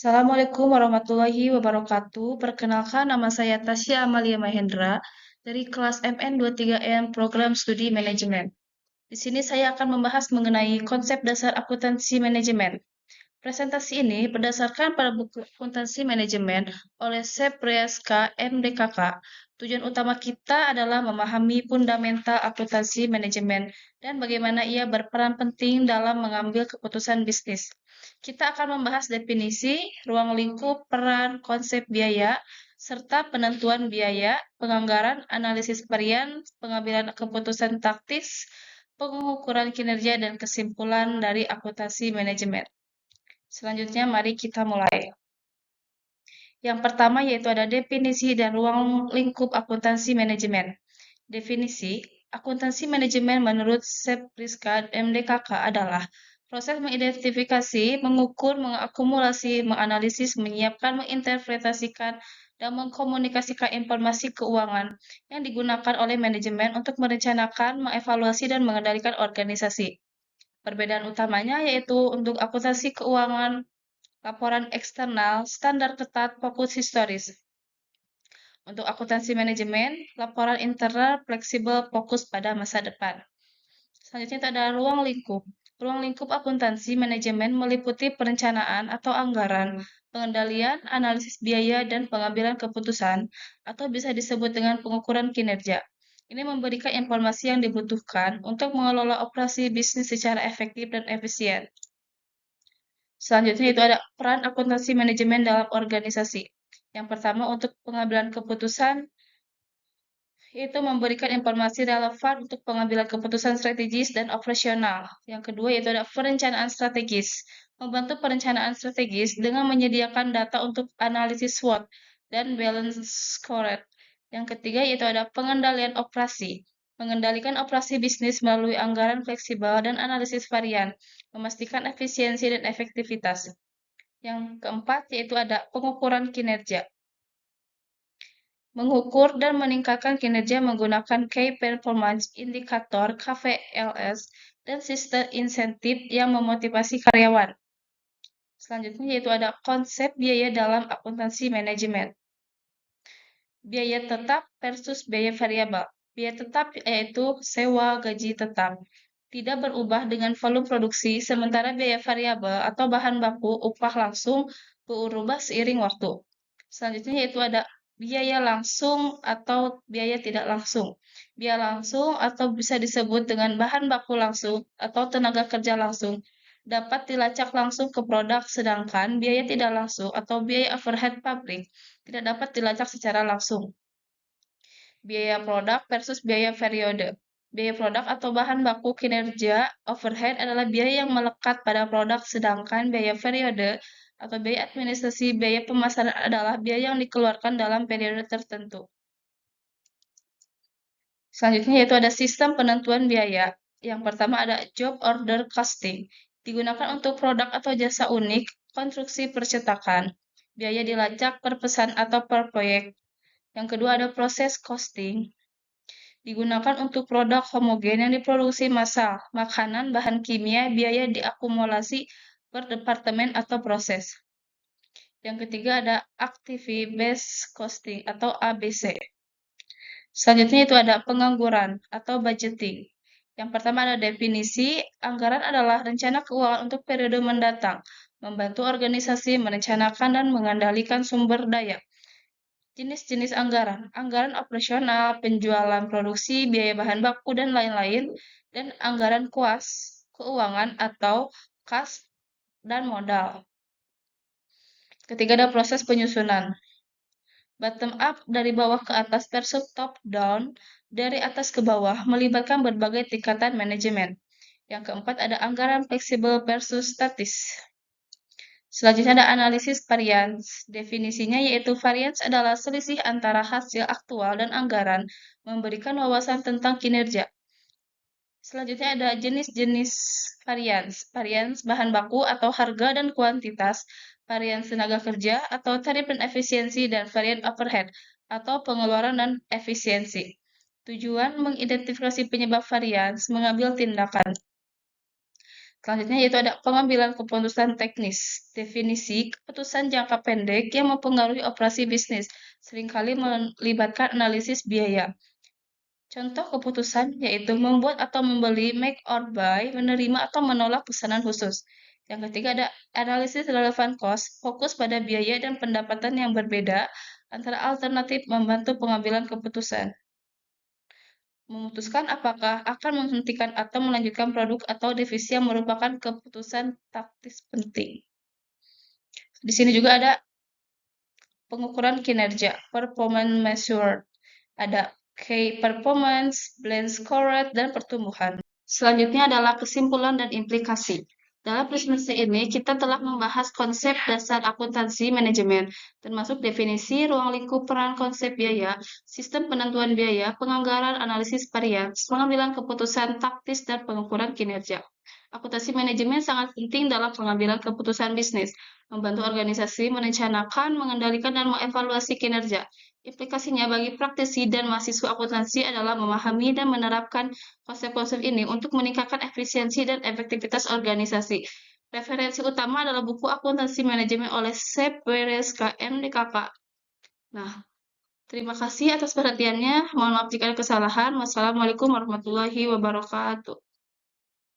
Assalamualaikum warahmatullahi wabarakatuh. Perkenalkan, nama saya Tasya Amalia Mahendra dari kelas MN23M Program Studi Manajemen. Di sini saya akan membahas mengenai konsep dasar akuntansi manajemen. Presentasi ini berdasarkan pada buku akuntansi manajemen oleh Sepreska MDKK. Tujuan utama kita adalah memahami fundamental akuntansi manajemen dan bagaimana ia berperan penting dalam mengambil keputusan bisnis. Kita akan membahas definisi, ruang lingkup, peran, konsep biaya, serta penentuan biaya, penganggaran, analisis varian, pengambilan keputusan taktis, pengukuran kinerja, dan kesimpulan dari akuntansi manajemen. Selanjutnya, mari kita mulai. Yang pertama yaitu ada definisi dan ruang lingkup akuntansi manajemen. Definisi, akuntansi manajemen menurut Sepriska MDKK adalah proses mengidentifikasi, mengukur, mengakumulasi, menganalisis, menyiapkan, menginterpretasikan, dan mengkomunikasikan informasi keuangan yang digunakan oleh manajemen untuk merencanakan, mengevaluasi, dan mengendalikan organisasi. Perbedaan utamanya yaitu untuk akuntansi keuangan, laporan eksternal, standar ketat, fokus historis. Untuk akuntansi manajemen, laporan internal, fleksibel, fokus pada masa depan. Selanjutnya ada ruang lingkup. Ruang lingkup akuntansi manajemen meliputi perencanaan atau anggaran, pengendalian, analisis biaya, dan pengambilan keputusan, atau bisa disebut dengan pengukuran kinerja. Ini memberikan informasi yang dibutuhkan untuk mengelola operasi bisnis secara efektif dan efisien. Selanjutnya itu ada peran akuntansi manajemen dalam organisasi. Yang pertama untuk pengambilan keputusan itu memberikan informasi relevan untuk pengambilan keputusan strategis dan operasional. Yang kedua yaitu ada perencanaan strategis. Membantu perencanaan strategis dengan menyediakan data untuk analisis SWOT dan balance scorecard. Yang ketiga yaitu ada pengendalian operasi. Mengendalikan operasi bisnis melalui anggaran fleksibel dan analisis varian, memastikan efisiensi dan efektivitas. Yang keempat yaitu ada pengukuran kinerja. Mengukur dan meningkatkan kinerja menggunakan Key Performance Indicator KPLS dan sistem insentif yang memotivasi karyawan. Selanjutnya yaitu ada konsep biaya dalam akuntansi manajemen. Biaya tetap versus biaya variabel. Biaya tetap yaitu sewa gaji tetap. Tidak berubah dengan volume produksi, sementara biaya variabel atau bahan baku upah langsung berubah seiring waktu. Selanjutnya yaitu ada biaya langsung atau biaya tidak langsung. Biaya langsung atau bisa disebut dengan bahan baku langsung atau tenaga kerja langsung dapat dilacak langsung ke produk, sedangkan biaya tidak langsung atau biaya overhead pabrik tidak dapat dilacak secara langsung. Biaya produk versus biaya periode. Biaya produk atau bahan baku kinerja overhead adalah biaya yang melekat pada produk, sedangkan biaya periode atau biaya administrasi biaya pemasaran adalah biaya yang dikeluarkan dalam periode tertentu. Selanjutnya yaitu ada sistem penentuan biaya. Yang pertama ada job order costing. Digunakan untuk produk atau jasa unik, konstruksi percetakan. Biaya dilacak per pesan atau per proyek. Yang kedua ada proses costing. Digunakan untuk produk homogen yang diproduksi massal, makanan, bahan kimia, biaya diakumulasi per departemen atau proses. Yang ketiga ada activity based costing atau ABC. Selanjutnya itu ada pengangguran atau budgeting. Yang pertama ada definisi, anggaran adalah rencana keuangan untuk periode mendatang, membantu organisasi merencanakan dan mengendalikan sumber daya. Jenis-jenis anggaran, anggaran operasional, penjualan produksi, biaya bahan baku, dan lain-lain, dan anggaran kuas, keuangan atau kas dan modal. Ketiga ada proses penyusunan. Bottom up dari bawah ke atas versus top down dari atas ke bawah melibatkan berbagai tingkatan manajemen. Yang keempat ada anggaran fleksibel versus statis. Selanjutnya ada analisis varians. Definisinya yaitu varians adalah selisih antara hasil aktual dan anggaran, memberikan wawasan tentang kinerja. Selanjutnya ada jenis-jenis varians. Varians bahan baku atau harga dan kuantitas, varians tenaga kerja atau tarif dan efisiensi, dan varian overhead atau pengeluaran dan efisiensi. Tujuan mengidentifikasi penyebab varians, mengambil tindakan. Selanjutnya yaitu ada pengambilan keputusan teknis. Definisi keputusan jangka pendek yang mempengaruhi operasi bisnis seringkali melibatkan analisis biaya. Contoh keputusan yaitu membuat atau membeli, make or buy, menerima atau menolak pesanan khusus. Yang ketiga ada analisis relevant cost, fokus pada biaya dan pendapatan yang berbeda antara alternatif membantu pengambilan keputusan. Memutuskan apakah akan menghentikan atau melanjutkan produk atau divisi yang merupakan keputusan taktis penting. Di sini juga ada pengukuran kinerja, performance measure. Ada key performance, blend scored, dan pertumbuhan. Selanjutnya adalah kesimpulan dan implikasi. Dalam presentasi ini, kita telah membahas konsep dasar akuntansi manajemen, termasuk definisi, ruang lingkup peran konsep biaya, sistem penentuan biaya, penganggaran, analisis varians, pengambilan keputusan taktis, dan pengukuran kinerja. Akuntansi manajemen sangat penting dalam pengambilan keputusan bisnis, membantu organisasi merencanakan, mengendalikan, dan mengevaluasi kinerja. Implikasinya bagi praktisi dan mahasiswa akuntansi adalah memahami dan menerapkan konsep-konsep ini untuk meningkatkan efisiensi dan efektivitas organisasi. Referensi utama adalah buku Akuntansi Manajemen oleh Sep Weres KM DKK. Nah, terima kasih atas perhatiannya. Mohon maaf jika ada kesalahan. Wassalamualaikum warahmatullahi wabarakatuh.